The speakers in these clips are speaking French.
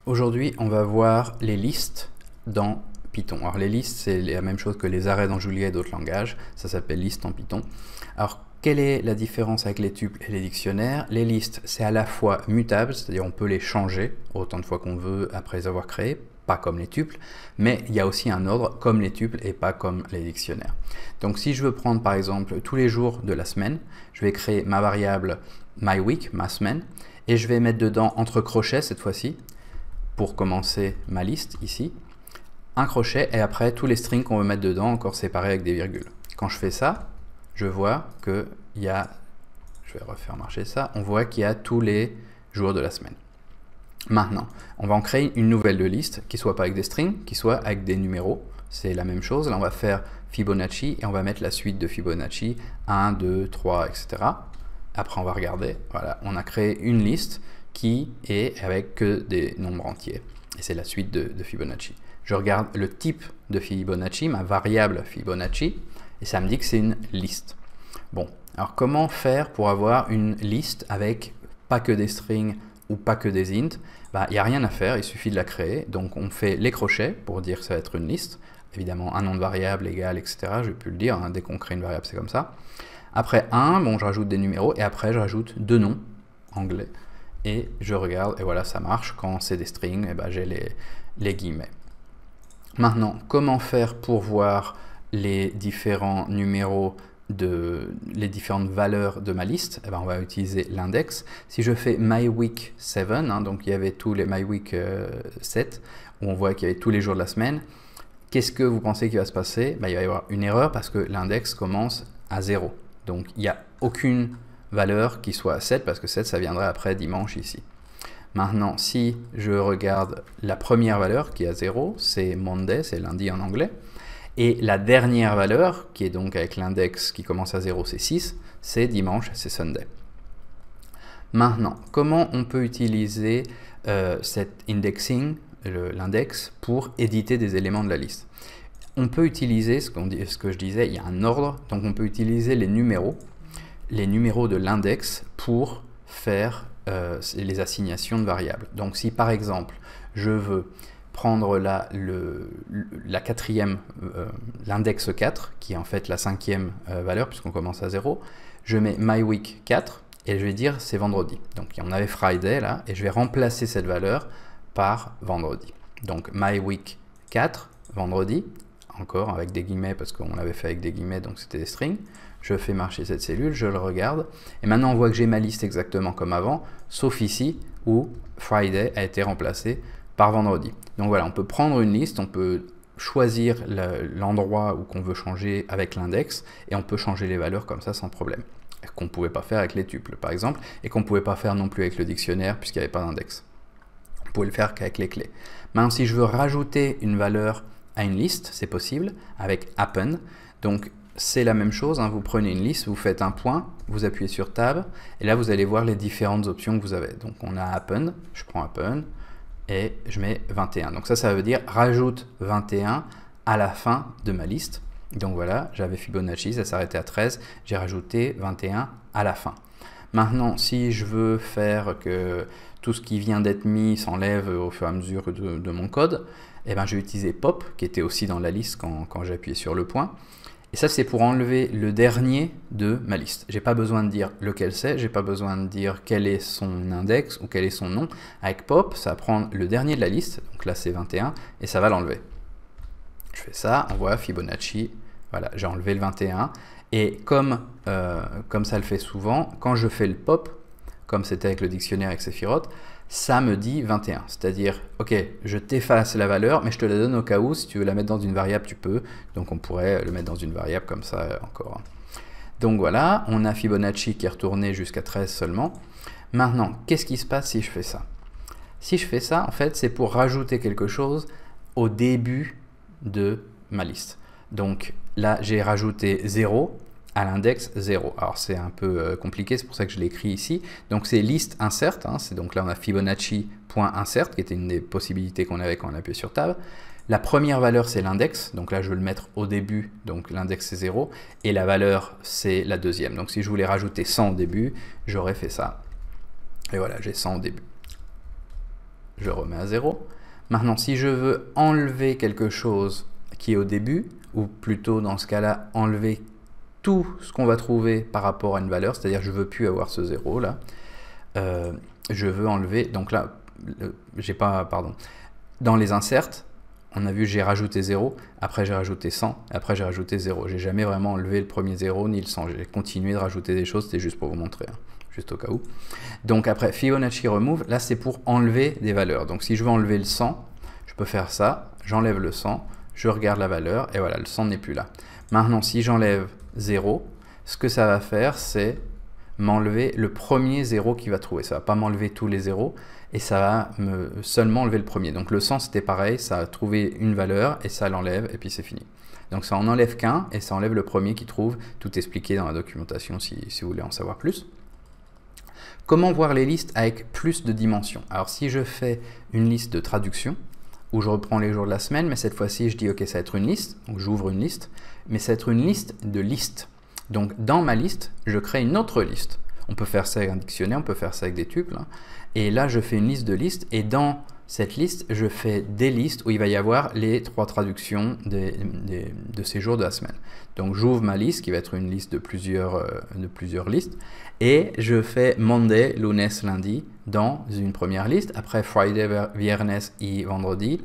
Aujourd'hui, on va voir les listes dans Python. Alors les listes, c'est la même chose que les arrêts dans Julia et d'autres langages. Ça s'appelle liste en Python. Alors, quelle est la différence avec les tuples et les dictionnaires? Les listes, c'est à la fois mutable, c'est-à-dire on peut les changer autant de fois qu'on veut après les avoir créés, pas comme les tuples, mais il y a aussi un ordre comme les tuples et pas comme les dictionnaires. Donc si je veux prendre par exemple tous les jours de la semaine, je vais créer ma variable myWeek, ma semaine, et je vais mettre dedans entre crochets cette fois-ci, pour commencer ma liste ici, un crochet et après tous les strings qu'on veut mettre dedans encore séparés avec des virgules. Quand je fais ça, je vois qu'il y a, je vais refaire marcher ça, on voit qu'il y a tous les jours de la semaine. Maintenant, on va en créer une nouvelle de liste qui soit pas avec des strings, qui soit avec des numéros. C'est la même chose, là on va faire Fibonacci et on va mettre la suite de Fibonacci, 1, 2, 3, etc. Après on va regarder, voilà, on a créé une liste qui est avec que des nombres entiers. Et c'est la suite de Fibonacci. Je regarde le type de Fibonacci, ma variable Fibonacci, et ça me dit que c'est une liste. Bon, alors comment faire pour avoir une liste avec pas que des strings ou pas que des int? Il n'y a rien à faire, il suffit de la créer. Donc on fait les crochets pour dire que ça va être une liste. Évidemment, un nom de variable égal, etc. Je vais plus le dire, hein, dès qu'on crée une variable, c'est comme ça. Après 1, bon, je rajoute des numéros, et après je rajoute deux noms anglais. Et je regarde, et voilà, ça marche. Quand c'est des strings, et j'ai les guillemets. Maintenant, comment faire pour voir les différents numéros, les différentes valeurs de ma liste? On va utiliser l'index. Si je fais myWeek7, hein, donc il y avait tous les myWeek7, où on voit qu'il y avait tous les jours de la semaine, qu'est-ce que vous pensez qu'il va se passer? Il va y avoir une erreur parce que l'index commence à 0. Donc il n'y a aucune valeur qui soit 7, parce que 7, ça viendrait après dimanche ici. Maintenant, si je regarde la première valeur qui est à 0, c'est Monday, c'est lundi en anglais. Et la dernière valeur, qui est donc avec l'index qui commence à 0, c'est 6, c'est dimanche, c'est Sunday. Maintenant, comment on peut utiliser cet indexing, l'index, pour éditer des éléments de la liste? On peut utiliser ce que je disais, il y a un ordre, donc on peut utiliser les numéros de l'index pour faire les assignations de variables. Donc si par exemple je veux prendre l'index 4, qui est en fait la cinquième valeur puisqu'on commence à 0, je mets myWeek 4 et je vais dire c'est vendredi. Donc on avait Friday là, et je vais remplacer cette valeur par vendredi. Donc myWeek 4, vendredi, encore avec des guillemets parce qu'on l'avait fait avec des guillemets, donc c'était des strings. Je fais marcher cette cellule, je le regarde, et maintenant on voit que j'ai ma liste exactement comme avant, sauf ici où Friday a été remplacé par vendredi. Donc voilà, on peut prendre une liste, on peut choisir l'endroit où qu'on veut changer avec l'index, et on peut changer les valeurs comme ça sans problème. Qu'on ne pouvait pas faire avec les tuples par exemple, et qu'on ne pouvait pas faire non plus avec le dictionnaire puisqu'il n'y avait pas d'index. On pouvait le faire qu'avec les clés. Maintenant si je veux rajouter une valeur à une liste, c'est possible avec append. Donc c'est la même chose, hein, vous prenez une liste, vous faites un point, vous appuyez sur Tab, et là vous allez voir les différentes options que vous avez. Donc on a append, je prends append, et je mets 21. Donc ça veut dire rajoute 21 à la fin de ma liste. Donc voilà, j'avais Fibonacci, ça s'arrêtait à 13, j'ai rajouté 21 à la fin. Maintenant, si je veux faire que tout ce qui vient d'être mis s'enlève au fur et à mesure de mon code, je vais utiliser pop, qui était aussi dans la liste quand j'ai appuyé sur le point. Et ça, c'est pour enlever le dernier de ma liste. J'ai pas besoin de dire lequel c'est, j'ai pas besoin de dire quel est son index ou quel est son nom. Avec pop, ça va prendre le dernier de la liste, donc là c'est 21, et ça va l'enlever. Je fais ça, on voit Fibonacci, voilà, j'ai enlevé le 21. Et comme ça le fait souvent, quand je fais le pop, comme c'était avec le dictionnaire avec Sephiroth, ça me dit 21, c'est-à-dire, ok, je t'efface la valeur, mais je te la donne au cas où, si tu veux la mettre dans une variable, tu peux, donc on pourrait le mettre dans une variable comme ça encore. Donc voilà, on a Fibonacci qui est retourné jusqu'à 13 seulement. Maintenant, qu'est-ce qui se passe si je fais ça? Si je fais ça, en fait, c'est pour rajouter quelque chose au début de ma liste. Donc là, j'ai rajouté 0, à l'index 0. Alors c'est un peu compliqué, c'est pour ça que je l'ai écrit ici. Donc c'est list insert, hein, c'est donc là on a Fibonacci.insert, qui était une des possibilités qu'on avait quand on appuyait sur Tab. La première valeur c'est l'index, donc là je veux le mettre au début, donc l'index c'est 0, et la valeur c'est la deuxième. Donc si je voulais rajouter 100 au début, j'aurais fait ça. Et voilà, j'ai 100 au début. je remets à 0. Maintenant, si je veux enlever quelque chose qui est au début, ou plutôt dans ce cas-là, enlever tout ce qu'on va trouver par rapport à une valeur, c'est-à-dire je ne veux plus avoir ce 0 là, je veux enlever, donc là, j'ai pas, pardon, dans les inserts, on a vu j'ai rajouté 0, après j'ai rajouté 100, après j'ai rajouté 0. J'ai jamais vraiment enlevé le premier 0 ni le 100, j'ai continué de rajouter des choses, c'était juste pour vous montrer, hein, juste au cas où. Donc après Fibonacci remove, là c'est pour enlever des valeurs. Donc si je veux enlever le 100, je peux faire ça, j'enlève le 100, je regarde la valeur et voilà, le 100 n'est plus là. Maintenant si j'enlève 0, ce que ça va faire c'est m'enlever le premier 0 qu'il va trouver. Ça va pas m'enlever tous les 0 et ça va seulement enlever le premier. Donc le 100 c'était pareil, ça a trouvé une valeur et ça l'enlève et puis c'est fini. Donc ça en enlève qu'un et ça enlève le premier qui trouve, tout expliqué dans la documentation si vous voulez en savoir plus. Comment voir les listes avec plus de dimensions? Alors si je fais une liste de traduction, où je reprends les jours de la semaine, mais cette fois-ci je dis ok ça va être une liste, donc j'ouvre une liste, mais ça va être une liste de listes. Donc dans ma liste, je crée une autre liste. On peut faire ça avec un dictionnaire, on peut faire ça avec des tuples. Hein. Et là, je fais une liste de listes. Et dans cette liste, je fais des listes où il va y avoir les 3 traductions de ces jours de la semaine. Donc j'ouvre ma liste, qui va être une liste de plusieurs listes. Et je fais Monday, lunes, lundi dans une première liste. Après Friday, viernes et vendredi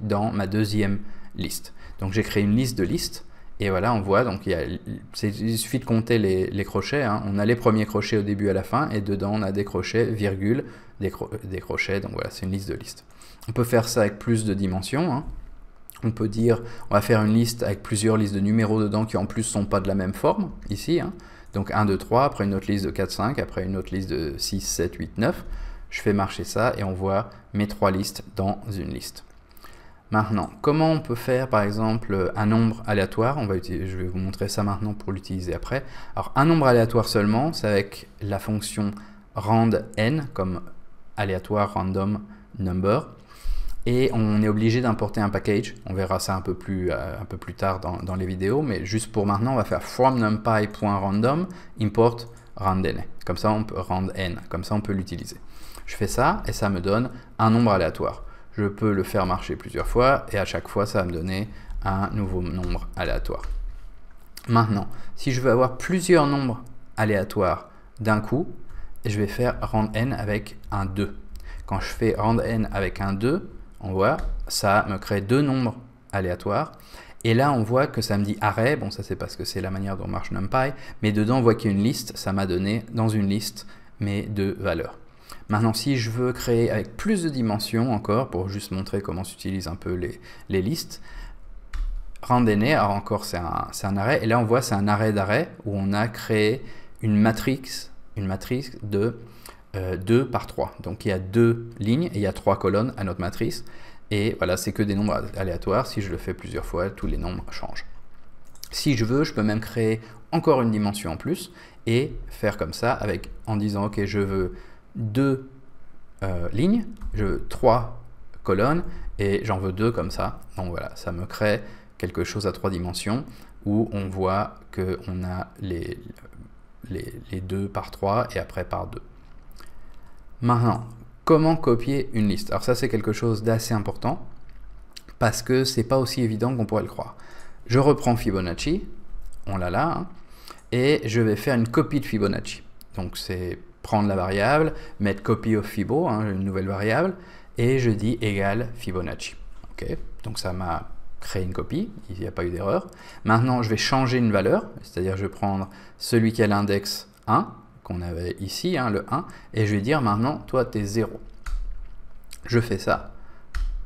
dans ma deuxième liste. Donc j'ai créé une liste de listes. Et voilà, on voit, donc il suffit de compter les crochets. Hein. On a les premiers crochets au début et à la fin, et dedans on a des crochets, virgule, des crochets. Donc voilà, c'est une liste de listes. On peut faire ça avec plus de dimensions. Hein. On peut dire, on va faire une liste avec plusieurs listes de numéros dedans qui en plus sont pas de la même forme, ici. Hein. Donc 1, 2, 3, après une autre liste de 4, 5, après une autre liste de 6, 7, 8, 9. Je fais marcher ça et on voit mes 3 listes dans une liste. Maintenant, comment on peut faire par exemple un nombre aléatoire? Je vais vous montrer ça maintenant pour l'utiliser après. Alors un nombre aléatoire seulement, c'est avec la fonction rand_n comme aléatoire random number. Et on est obligé d'importer un package. On verra ça un peu plus tard dans les vidéos, mais juste pour maintenant, on va faire from numpy.random import rand_n. Comme ça, on peut rand_n. Comme ça, on peut l'utiliser. Je fais ça et ça me donne un nombre aléatoire. Je peux le faire marcher plusieurs fois et à chaque fois, ça va me donner un nouveau nombre aléatoire. Maintenant, si je veux avoir plusieurs nombres aléatoires d'un coup, je vais faire rand_n avec un 2. Quand je fais rand_n avec un 2, on voit, ça me crée 2 nombres aléatoires. Et là, on voit que ça me dit array. Bon, ça c'est parce que c'est la manière dont marche NumPy. Mais dedans, on voit qu'il y a une liste. Ça m'a donné dans une liste mes 2 valeurs. Maintenant, si je veux créer avec plus de dimensions encore, pour juste montrer comment s'utilisent un peu les listes, rand_n, alors encore c'est un array, et là on voit c'est un array d'array où on a créé une matrice de 2 par 3. Donc il y a 2 lignes et il y a 3 colonnes à notre matrice, et voilà, c'est que des nombres aléatoires. Si je le fais plusieurs fois, tous les nombres changent. Si je veux, je peux même créer encore une dimension en plus, et faire comme ça, en disant ok, je veux 2 lignes, je veux 3 colonnes et j'en veux 2 comme ça. Donc voilà, ça me crée quelque chose à 3 dimensions où on voit qu'on a les 2 par 3 et après par 2. Maintenant, comment copier une liste? Alors ça c'est quelque chose d'assez important parce que c'est pas aussi évident qu'on pourrait le croire. Je reprends Fibonacci, on l'a là, hein, et je vais faire une copie de Fibonacci. Donc c'est prendre la variable, mettre copy of Fibo, hein, une nouvelle variable, et je dis égale Fibonacci. Okay. Donc ça m'a créé une copie, il n'y a pas eu d'erreur. Maintenant, je vais changer une valeur, c'est-à-dire je vais prendre celui qui a l'index 1, qu'on avait ici, hein, le 1, et je vais dire maintenant, toi, tu es 0. Je fais ça,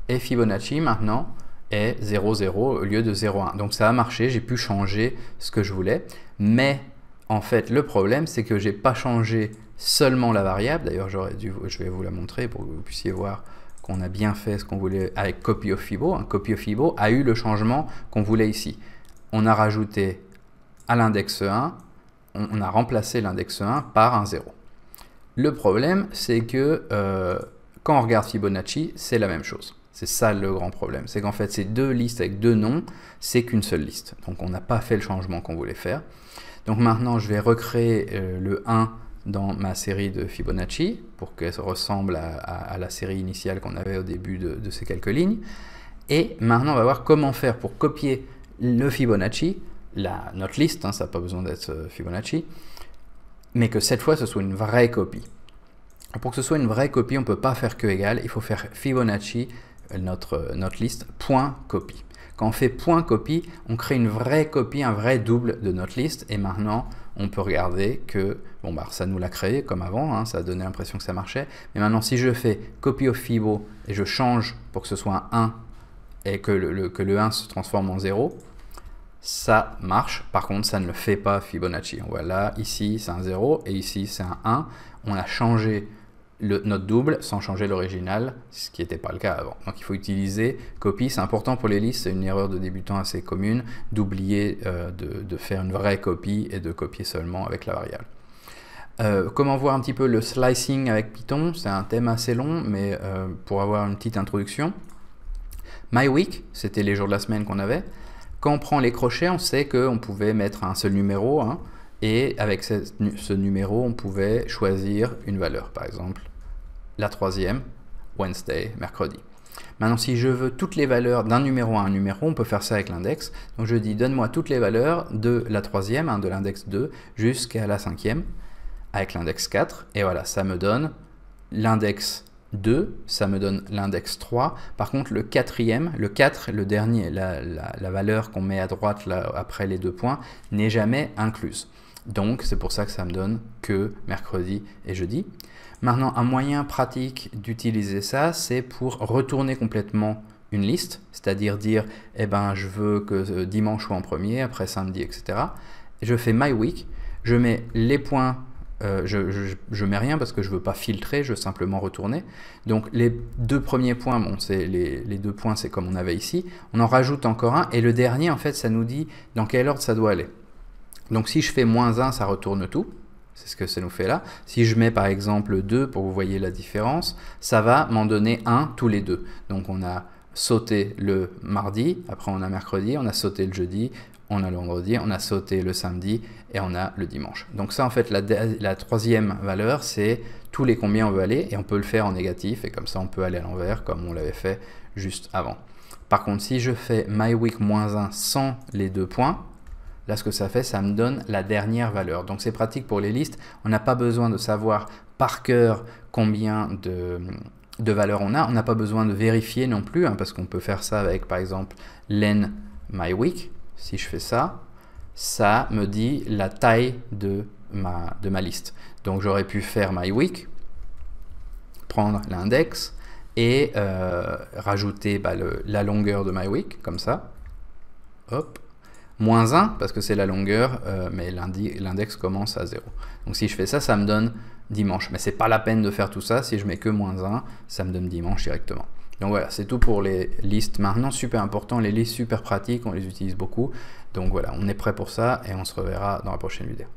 et Fibonacci, maintenant, est 0, 0 au lieu de 0, 1. Donc ça a marché, j'ai pu changer ce que je voulais, mais en fait, le problème, c'est que j'ai pas changé seulement la variable. D'ailleurs, je vais vous la montrer pour que vous puissiez voir qu'on a bien fait ce qu'on voulait avec copy of Fibo. Un copy of Fibo a eu le changement qu'on voulait ici. On a rajouté à l'index 1, on a remplacé l'index 1 par un 0. Le problème, c'est que quand on regarde Fibonacci, c'est la même chose. C'est ça le grand problème. C'est qu'en fait, ces 2 listes avec 2 noms, c'est qu'une seule liste. Donc, on n'a pas fait le changement qu'on voulait faire. Donc maintenant, je vais recréer le 1 dans ma série de Fibonacci pour qu'elle ressemble à la série initiale qu'on avait au début de ces quelques lignes. Et maintenant, on va voir comment faire pour copier le Fibonacci, notre liste, hein, ça n'a pas besoin d'être Fibonacci, mais que cette fois, ce soit une vraie copie. Pour que ce soit une vraie copie, on ne peut pas faire que égal, il faut faire Fibonacci, notre liste, point copie. Quand on fait point copie, on crée une vraie copie, un vrai double de notre liste, et maintenant, on peut regarder que, bon bah ça nous l'a créé comme avant, hein, ça a donné l'impression que ça marchait, mais maintenant si je fais copy of Fibo, et je change pour que ce soit un 1, et que le 1 se transforme en 0, ça marche. Par contre, ça ne le fait pas Fibonacci. On voit là, ici c'est un 0, et ici c'est un 1. On a changé notre double sans changer l'original, ce qui n'était pas le cas avant. Donc il faut utiliser copie, c'est important pour les listes, c'est une erreur de débutant assez commune d'oublier de faire une vraie copie et de copier seulement avec la variable. Comment voir un petit peu le slicing avec Python? C'est un thème assez long, mais pour avoir une petite introduction. MyWeek, c'était les jours de la semaine qu'on avait. Quand on prend les crochets, on sait qu'on pouvait mettre un seul numéro, hein, et avec ce numéro, on pouvait choisir une valeur. Par exemple, la troisième, Wednesday, mercredi. Maintenant, si je veux toutes les valeurs d'un numéro à un numéro, on peut faire ça avec l'index. Donc je dis, donne-moi toutes les valeurs de la troisième, hein, de l'index 2, jusqu'à la cinquième, avec l'index 4. Et voilà, ça me donne l'index 2, ça me donne l'index 3. Par contre, le quatrième, le 4, le dernier, la valeur qu'on met à droite là, après les 2 points, n'est jamais incluse. Donc, c'est pour ça que ça me donne que mercredi et jeudi. Maintenant, un moyen pratique d'utiliser ça, c'est pour retourner complètement une liste, c'est-à-dire dire, eh ben, je veux que dimanche soit en premier, après samedi, etc. Je fais MyWeek, je mets les points. Je mets rien parce que je veux pas filtrer, je veux simplement retourner. Donc les 2 premiers points, bon, les 2 points, c'est comme on avait ici. On en rajoute encore un et le dernier, en fait, ça nous dit dans quel ordre ça doit aller. Donc si je fais -1, ça retourne tout. C'est ce que ça nous fait là. Si je mets par exemple 2, pour que vous voyez la différence, ça va m'en donner 1 tous les 2. Donc on a sauté le mardi, après on a mercredi, on a sauté le jeudi, on a le vendredi, on a sauté le samedi et on a le dimanche. Donc ça, en fait, la troisième valeur, c'est tous les combien on veut aller et on peut le faire en négatif et comme ça, on peut aller à l'envers comme on l'avait fait juste avant. Par contre, si je fais MyWeek -1 sans les 2 points, là, ce que ça fait, ça me donne la dernière valeur. Donc c'est pratique pour les listes. On n'a pas besoin de savoir par cœur combien de valeurs on a. On n'a pas besoin de vérifier non plus, hein, parce qu'on peut faire ça avec, par exemple, len MyWeek. Si je fais ça, ça me dit la taille de ma liste. Donc j'aurais pu faire MyWeek, prendre l'index et rajouter la longueur de MyWeek, comme ça. Hop. -1, parce que c'est la longueur, mais l'index commence à 0. Donc si je fais ça, ça me donne dimanche. Mais c'est pas la peine de faire tout ça. Si je mets que -1, ça me donne dimanche directement. Donc voilà, c'est tout pour les listes maintenant, super important, les listes super pratiques, on les utilise beaucoup. Donc voilà, on est prêt pour ça et on se reverra dans la prochaine vidéo.